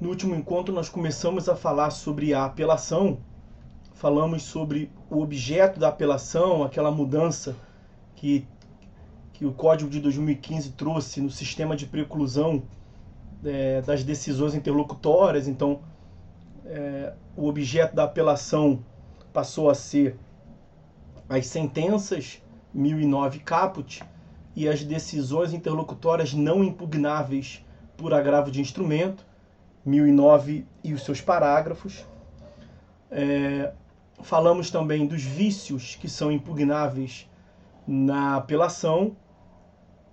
No último encontro nós começamos a falar sobre a apelação, falamos sobre o objeto da apelação, aquela mudança que o Código de 2015 trouxe no sistema de preclusão das decisões interlocutórias. Então, o objeto da apelação passou a ser as sentenças 1009 caput e as decisões interlocutórias não impugnáveis por agravo de instrumento, 1009 e os seus parágrafos. Falamos também dos vícios que são impugnáveis na apelação.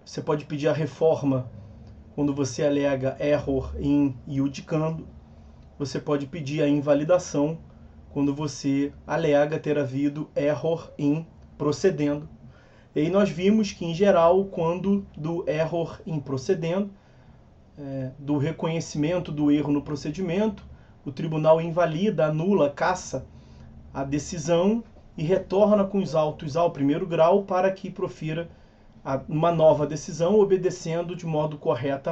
Você pode pedir a reforma quando você alega error in iudicando. Você pode pedir a invalidação quando você alega ter havido error in procedendo. E aí nós vimos que, em geral, quando do error in procedendo, do reconhecimento do erro no procedimento, o tribunal invalida, anula, cassa a decisão e retorna com os autos ao primeiro grau para que profira uma nova decisão, obedecendo de modo correto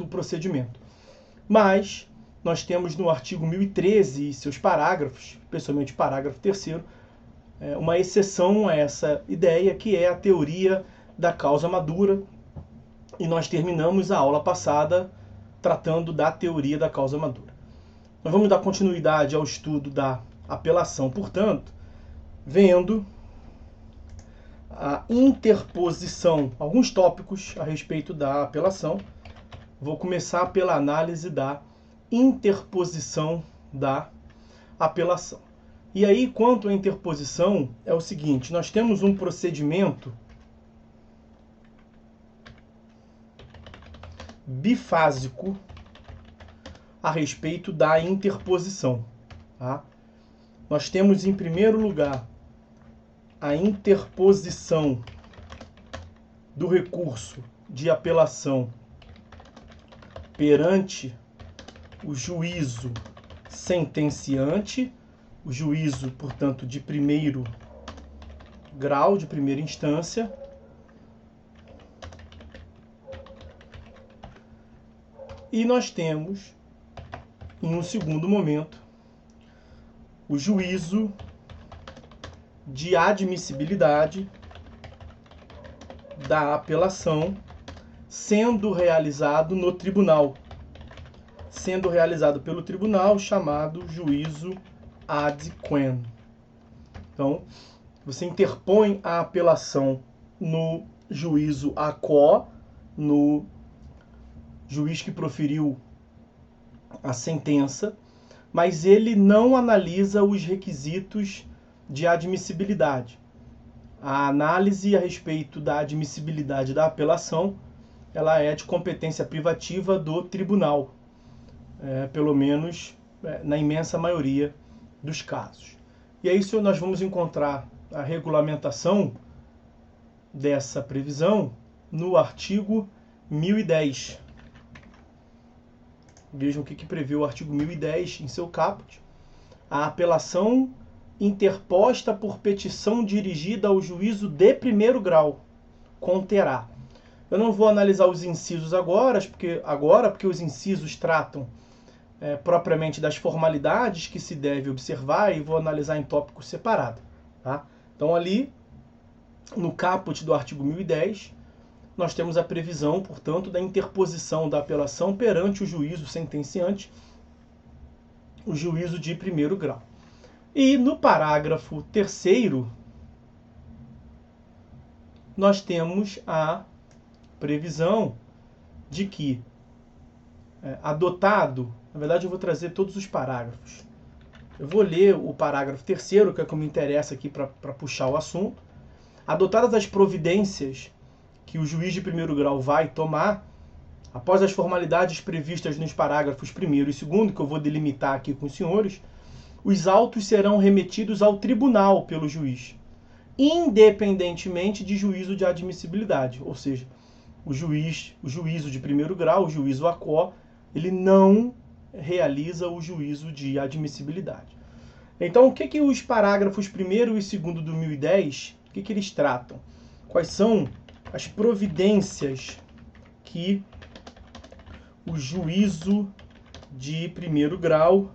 o procedimento. Mas nós temos no artigo 1013 e seus parágrafos, especialmente o parágrafo 3º, uma exceção a essa ideia, que é a teoria da causa madura, e nós terminamos a aula passada tratando da teoria da causa madura. Nós vamos dar continuidade ao estudo da apelação, portanto, vendo a interposição, alguns tópicos a respeito da apelação. Vou começar pela análise da interposição da apelação. E aí, quanto à interposição, é o seguinte: nós temos um procedimento bifásico a respeito da interposição. Tá? Nós temos, em primeiro lugar, a interposição do recurso de apelação perante o juízo sentenciante, o juízo, portanto, de primeiro grau, de primeira instância. E nós temos, em um segundo momento, o juízo de admissibilidade da apelação sendo realizado no tribunal, sendo realizado pelo tribunal, chamado juízo ad quem. Então, você interpõe a apelação no juízo a quo, no juiz que proferiu a sentença, mas ele não analisa os requisitos de admissibilidade. A análise a respeito da admissibilidade da apelação, ela é de competência privativa do tribunal, pelo menos na imensa maioria dos casos. E é isso que nós vamos encontrar a regulamentação dessa previsão no artigo 1010. Vejam o que prevê o artigo 1010 em seu caput. A apelação interposta por petição dirigida ao juízo de primeiro grau conterá. Eu não vou analisar os incisos agora, porque os incisos tratam propriamente das formalidades que se deve observar, e vou analisar em tópico separado. Tá? Então, ali, no caput do artigo 1010, nós temos a previsão, portanto, da interposição da apelação perante o juízo sentenciante, o juízo de primeiro grau. E no parágrafo 3º, nós temos a previsão de que, adotado, na verdade eu vou trazer todos os parágrafos. Eu vou ler o parágrafo 3º, que é o que me interessa aqui para puxar o assunto. Adotadas as providências que o juiz de primeiro grau vai tomar, após as formalidades previstas nos parágrafos 1º e 2º, que eu vou delimitar aqui com os senhores, os autos serão remetidos ao tribunal pelo juiz, independentemente de juízo de admissibilidade. Ou seja, o juízo de primeiro grau, o juízo a quo, ele não realiza o juízo de admissibilidade. Então, o que os parágrafos 1º e 2º do 1010, o que eles tratam? Quais são as providências que o juízo de primeiro grau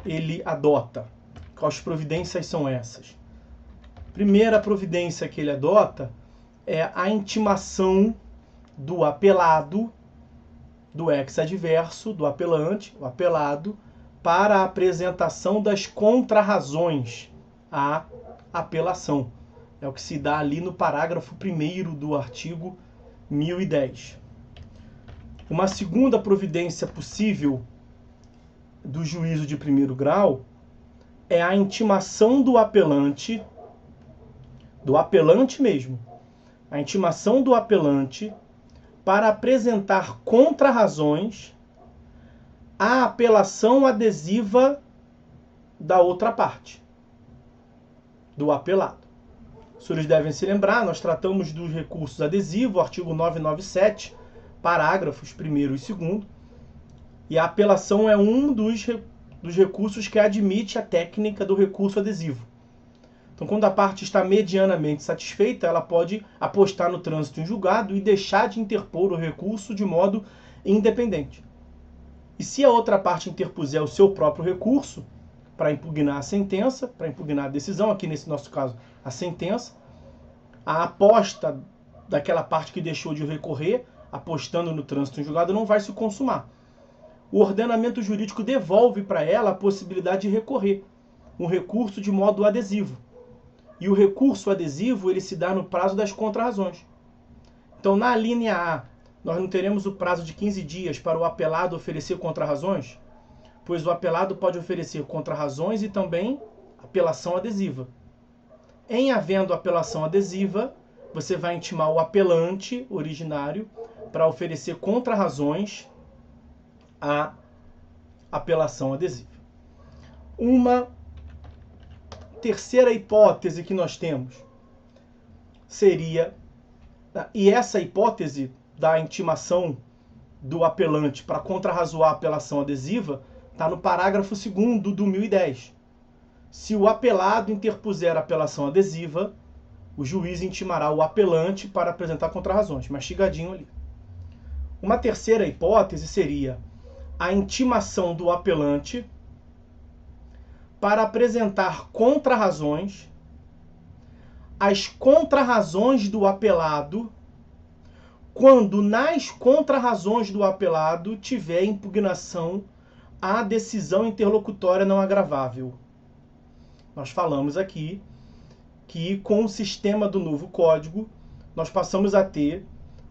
ele adota. Quais providências são essas? Primeira providência que ele adota é a intimação do apelado, do ex-adverso, do apelante, o apelado, para a apresentação das contrarrazões à apelação. É o que se dá ali no parágrafo 1º do artigo 1010. Uma segunda providência possível do juízo de primeiro grau é a intimação do apelante mesmo, a intimação do apelante para apresentar contrarrazões à apelação adesiva da outra parte, do apelado. Os senhores devem se lembrar, nós tratamos dos recursos adesivos, artigo 997, parágrafos 1º e 2º, e a apelação é um dos recursos que admite a técnica do recurso adesivo. Então, quando a parte está medianamente satisfeita, ela pode apostar no trânsito em julgado e deixar de interpor o recurso de modo independente. E se a outra parte interpuser o seu próprio recurso para impugnar a sentença, para impugnar a decisão, aqui nesse nosso caso, a sentença, a aposta daquela parte que deixou de recorrer, apostando no trânsito em julgado, não vai se consumar. O ordenamento jurídico devolve para ela a possibilidade de recorrer, um recurso de modo adesivo. E o recurso adesivo ele se dá no prazo das contrarrazões. Então, na linha A, nós não teremos o prazo de 15 dias para o apelado oferecer contrarrazões, pois o apelado pode oferecer contrarrazões e também apelação adesiva. Em havendo apelação adesiva, você vai intimar o apelante originário para oferecer contrarrazões à apelação adesiva. Uma terceira hipótese que nós temos seria, e essa hipótese da intimação do apelante para contrarrazoar a apelação adesiva está no parágrafo 2º do 1010. Se o apelado interpuser a apelação adesiva, o juiz intimará o apelante para apresentar contrarrazões, mastigadinho ali. Uma terceira hipótese seria a intimação do apelante para apresentar contrarrazões, as contrarrazões do apelado, quando nas contrarrazões do apelado tiver impugnação à decisão interlocutória não agravável. Nós falamos aqui que com o sistema do novo Código, nós passamos a ter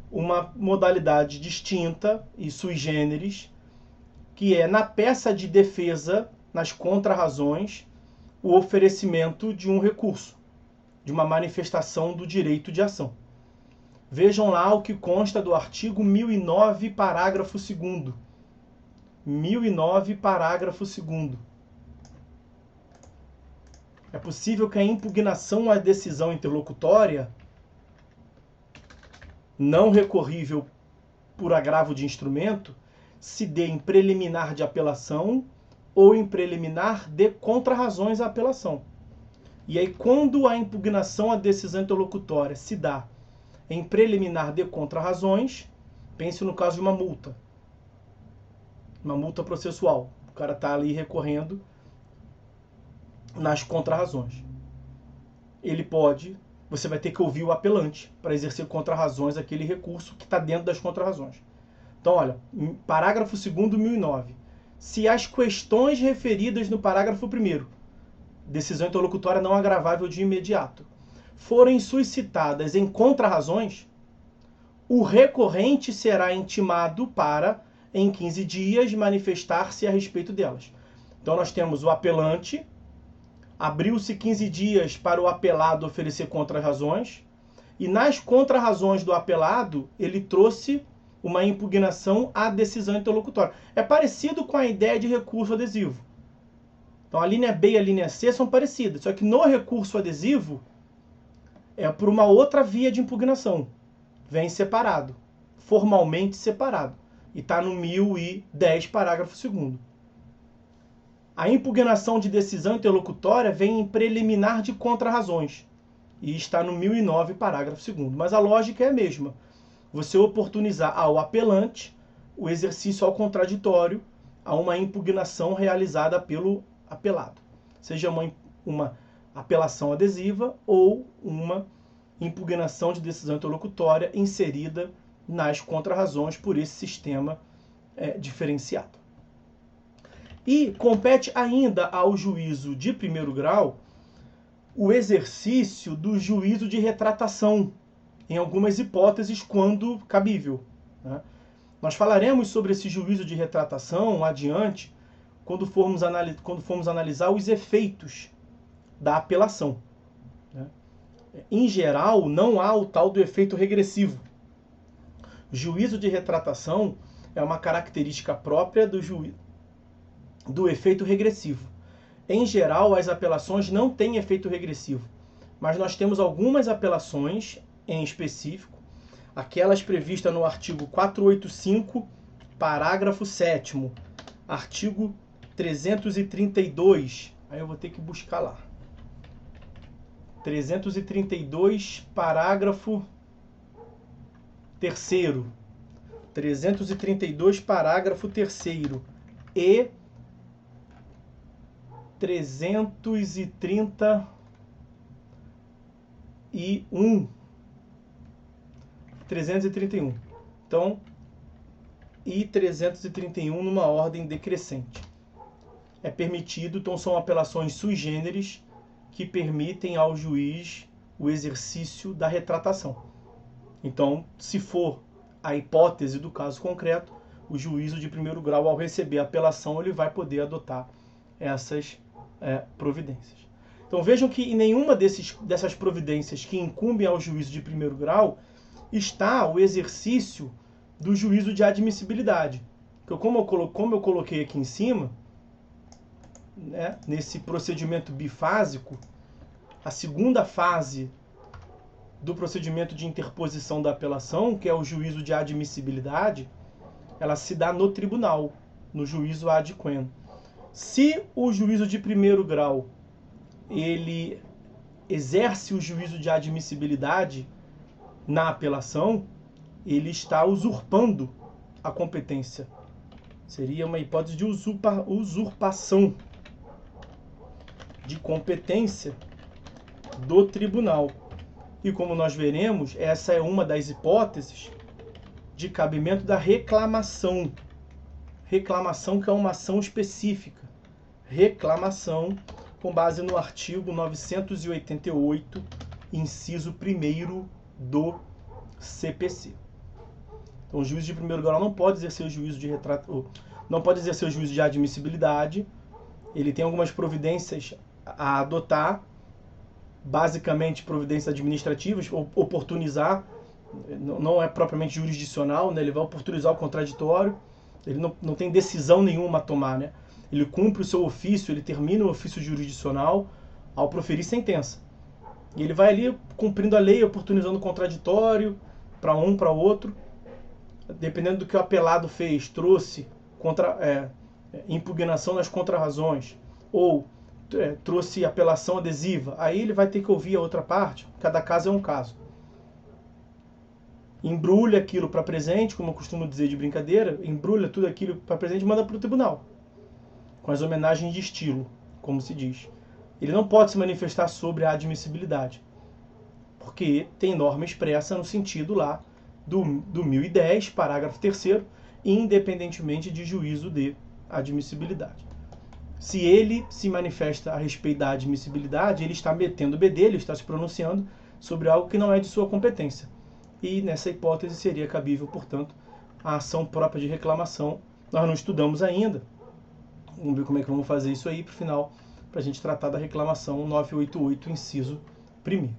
uma modalidade distinta e sui generis, que é na peça de defesa, nas contrarrazões, o oferecimento de um recurso, de uma manifestação do direito de ação. Vejam lá o que consta do artigo 1009, parágrafo 2º. 1009, parágrafo 2º. É possível que a impugnação à decisão interlocutória, não recorrível por agravo de instrumento, se dê em preliminar de apelação ou em preliminar de contrarrazões à apelação. E aí, quando a impugnação à decisão interlocutória se dá em preliminar de contrarrazões, pense no caso de uma multa processual. O cara está ali recorrendo nas contrarrazões. Você vai ter que ouvir o apelante para exercer contrarrazões àquele recurso que está dentro das contrarrazões. Então, olha, parágrafo 2º, 1009. Se as questões referidas no parágrafo 1º, decisão interlocutória não agravável de imediato, forem suscitadas em contrarrazões, o recorrente será intimado para, em 15 dias, manifestar-se a respeito delas. Então, nós temos o apelante, abriu-se 15 dias para o apelado oferecer contrarrazões, e nas contrarrazões do apelado, ele trouxe uma impugnação à decisão interlocutória. É parecido com a ideia de recurso adesivo. Então, a linha B e a linha C são parecidas, só que no recurso adesivo é por uma outra via de impugnação. Vem separado, formalmente separado. E está no 1010, parágrafo 2º. A impugnação de decisão interlocutória vem em preliminar de contrarrazões. E está no 1009, parágrafo 2º. Mas a lógica é a mesma. Você oportunizar ao apelante o exercício ao contraditório a uma impugnação realizada pelo apelado, seja uma apelação adesiva ou uma impugnação de decisão interlocutória inserida nas contrarrazões por esse sistema diferenciado. E compete ainda ao juízo de primeiro grau o exercício do juízo de retratação, em algumas hipóteses, quando cabível, né? Nós falaremos sobre esse juízo de retratação adiante, quando formos analisar os efeitos da apelação, né? Em geral, não há o tal do efeito regressivo. O juízo de retratação é uma característica própria do efeito regressivo. Em geral, as apelações não têm efeito regressivo, mas nós temos algumas apelações em específico, aquelas previstas no artigo 485, parágrafo 7º, artigo 332, aí eu vou ter que buscar lá. 332, parágrafo 3º. 332, parágrafo 3º. E 331. Então, e 331 numa ordem decrescente. É permitido, então são apelações sui generis que permitem ao juiz o exercício da retratação. Então, se for a hipótese do caso concreto, o juízo de primeiro grau, ao receber a apelação, ele vai poder adotar essas providências. Então vejam que em nenhuma dessas providências que incumbem ao juízo de primeiro grau está o exercício do juízo de admissibilidade. Como eu coloquei aqui em cima, né, nesse procedimento bifásico, a segunda fase do procedimento de interposição da apelação, que é o juízo de admissibilidade, ela se dá no tribunal, no juízo ad quem. Se o juízo de primeiro grau ele exerce o juízo de admissibilidade na apelação, ele está usurpando a competência. Seria uma hipótese de usurpação de competência do tribunal. E como nós veremos, essa é uma das hipóteses de cabimento da reclamação. Reclamação que é uma ação específica. Reclamação com base no artigo 988, inciso 1º do CPC. Então, o juiz de primeiro grau não pode exercer o juízo de não pode exercer o juízo de admissibilidade. Ele tem algumas providências a adotar, basicamente providências administrativas, oportunizar, não é propriamente jurisdicional, né? Ele vai oportunizar o contraditório, ele não tem decisão nenhuma a tomar, né? Ele cumpre o seu ofício, ele termina o ofício jurisdicional ao proferir sentença. E ele vai ali cumprindo a lei, oportunizando o contraditório para um, para outro. Dependendo do que o apelado fez, trouxe impugnação nas contrarrazões ou trouxe apelação adesiva, aí ele vai ter que ouvir a outra parte. Cada caso é um caso. Embrulha aquilo para presente, como eu costumo dizer de brincadeira, embrulha tudo aquilo para presente e manda para o tribunal, com as homenagens de estilo, como se diz. Ele não pode se manifestar sobre a admissibilidade, porque tem norma expressa no sentido lá do 1010, parágrafo 3º, independentemente de juízo de admissibilidade. Se ele se manifesta a respeito da admissibilidade, ele está metendo o bedelho, ele está se pronunciando sobre algo que não é de sua competência. E nessa hipótese seria cabível, portanto, a ação própria de reclamação. Nós não estudamos ainda. Vamos ver como é que vamos fazer isso aí para o final, para a gente tratar da reclamação 988, inciso 1º.